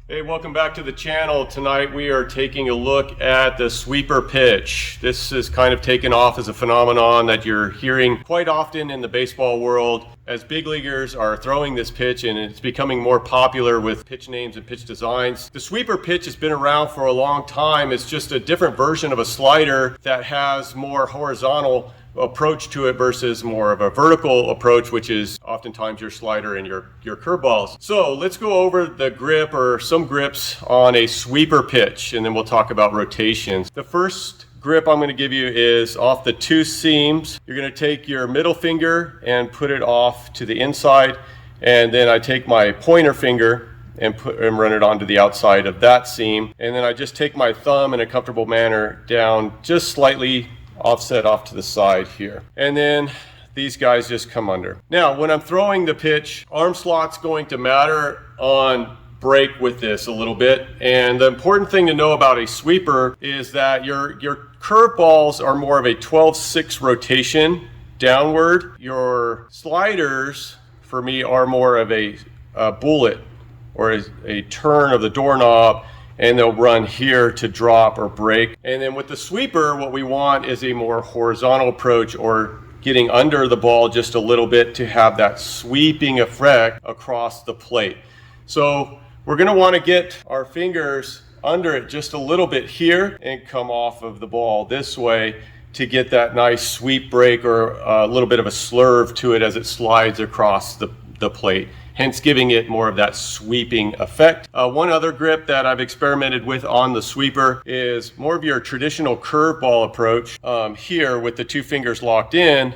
Hey, welcome back to the channel. Tonight we are taking a look at the sweeper pitch. This is kind of taken off as a phenomenon that you're hearing quite often in the baseball world as big leaguers are throwing this pitch, and it's becoming more popular with pitch names and pitch designs. The sweeper pitch has been around for a long time. It's just a different version of a slider that has more horizontal approach to it versus more of a vertical approach, which is oftentimes your slider and your curveballs. So let's go over the grip or some grips on a sweeper pitch, and then we'll talk about rotations. The first grip I'm going to give you is off the two seams. You're going to take your middle finger and put it off to the inside, and then I take my pointer finger and run it onto the outside of that seam, and then I just take my thumb in a comfortable manner down just slightly offset off to the side here, and then these guys just come under. Now when I'm throwing the pitch, arm slot's going to matter on break with this a little bit, and the important thing to know about a sweeper is that your curveballs are more of a 12-6 rotation downward. Your sliders for me are more of a bullet or a turn of the doorknob, and they'll run here to drop or break. And then with the sweeper, what we want is a more horizontal approach, or getting under the ball just a little bit to have that sweeping effect across the plate. So we're going to want to get our fingers under it just a little bit here and come off of the ball this way to get that nice sweep break or a little bit of a slurve to it as it slides across the plate, hence giving it more of that sweeping effect. One other grip that I've experimented with on the sweeper is more of your traditional curveball approach here with the two fingers locked in,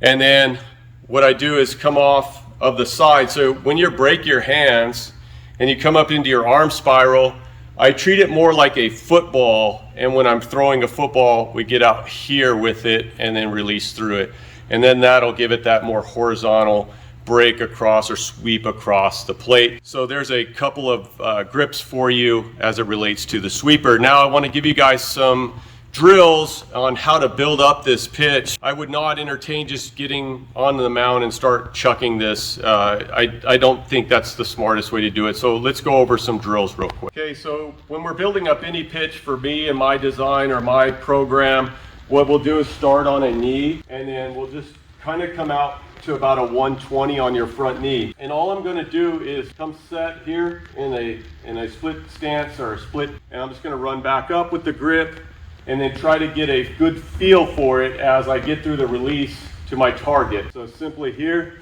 and then what I do is come off of the side. So when you break your hands and you come up into your arm spiral, I treat it more like a football, and when I'm throwing a football, we get out here with it and then release through it, and then that'll give it that more horizontal break across or sweep across the plate. So there's a couple of grips for you as it relates to the sweeper. Now I want to give you guys some drills on how to build up this pitch. I would not entertain just getting on the mound and start chucking this. I don't think that's the smartest way to do it. So let's go over some drills real quick. Okay, so when we're building up any pitch for me and my design or my program, what we'll do is start on a knee, and then we'll just kind of come out to about a 120 on your front knee. And all I'm going to do is come set here in a split stance or a split, and I'm just going to run back up with the grip and then try to get a good feel for it as I get through the release to my target. So simply here,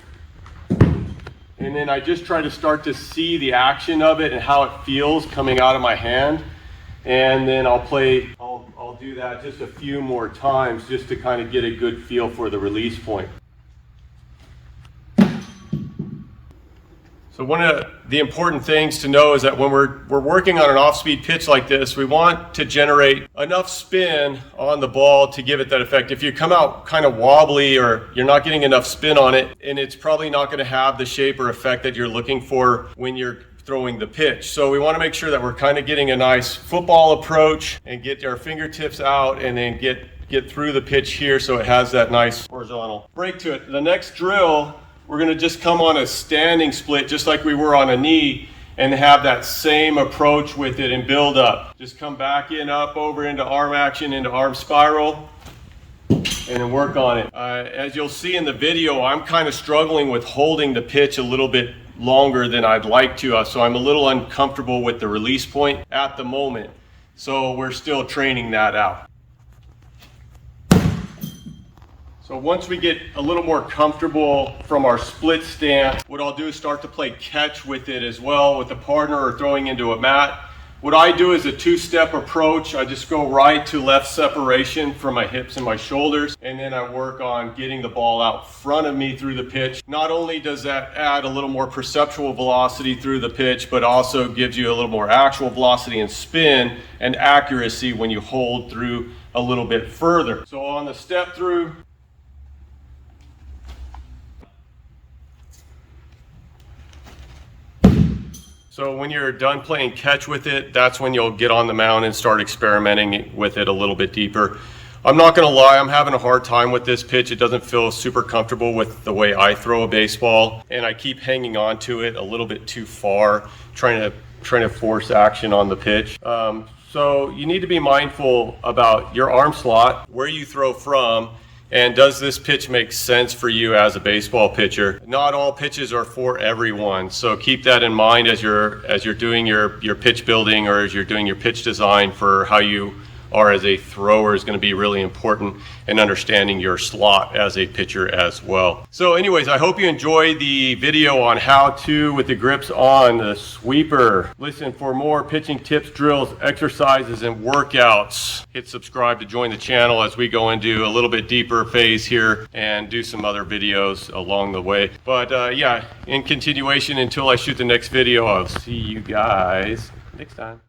and then I just try to start to see the action of it and how it feels coming out of my hand, and then I'll do that just a few more times just to kind of get a good feel for the release point. So one of the important things to know is that when we're working on an off-speed pitch like this, we want to generate enough spin on the ball to give it that effect. If you come out kind of wobbly or you're not getting enough spin on it, and it's probably not going to have the shape or effect that you're looking for when you're throwing the pitch. So we want to make sure that we're kind of getting a nice football approach and get our fingertips out and then get through the pitch here so it has that nice horizontal break to it. The next drill, we're going to just come on a standing split just like we were on a knee and have that same approach with it and build up. Just come back in, up, over into arm action, into arm spiral, and then work on it. As you'll see in the video, I'm kind of struggling with holding the pitch a little bit longer than I'd like to, so I'm a little uncomfortable with the release point at the moment. So we're still training that out. So once we get a little more comfortable from our split stance, what I'll do is start to play catch with it as well with a partner or throwing into a mat. What I do is a two-step approach. I just go right to left separation from my hips and my shoulders, and then I work on getting the ball out front of me through the pitch. Not only does that add a little more perceptual velocity through the pitch, but also gives you a little more actual velocity and spin and accuracy when you hold through a little bit further. So on the step through, so when you're done playing catch with it, that's when you'll get on the mound and start experimenting with it a little bit deeper. I'm not going to lie, I'm having a hard time with this pitch. It doesn't feel super comfortable with the way I throw a baseball, and I keep hanging on to it a little bit too far, trying to trying to force action on the pitch. So you need to be mindful about your arm slot, where you throw from, and does this pitch make sense for you as a baseball pitcher? Not all pitches are for everyone, so keep that in mind as you're doing your pitch building, or as you're doing your pitch design for how you are as a thrower is going to be really important, and understanding your slot as a pitcher as well. So anyways, I hope you enjoyed the video on how to, with the grips on the sweeper. Listen, for more pitching tips, drills, exercises, and workouts, hit subscribe to join the channel as we go into a little bit deeper phase here and do some other videos along the way. But yeah, in continuation, until I shoot the next video, I'll see you guys next time.